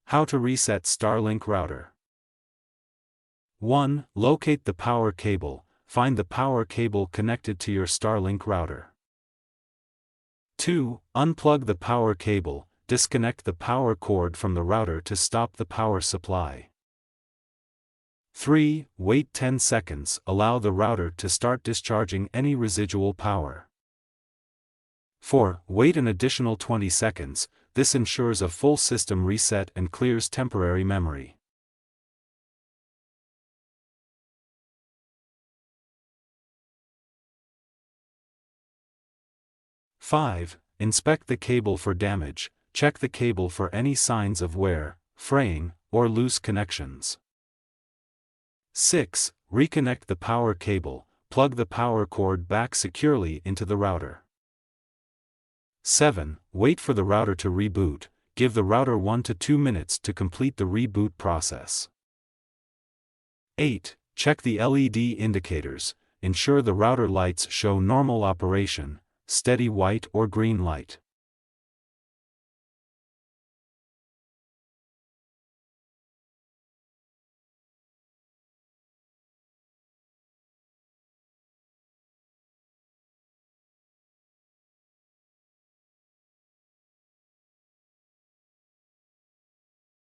How to reset Starlink router. 1. Locate the power cable. Find the power cable connected to your Starlink router. 2. Unplug the power cable. Disconnect the power cord from the router to stop the power supply. 3. Wait 10 seconds. Allow the router to start discharging any residual power. 4. Wait an additional 20 seconds. This ensures a full system reset and clears temporary memory. '5. Inspect the cable for damage. Check the cable for any signs of wear, fraying, or loose connections. 6. Reconnect the power cable. Plug the power cord back securely into the router. 7. Wait for the router to reboot. Give the router 1 to 2 minutes to complete the reboot process. 8. Check the LED indicators. Ensure the router lights show normal operation, steady white or green light.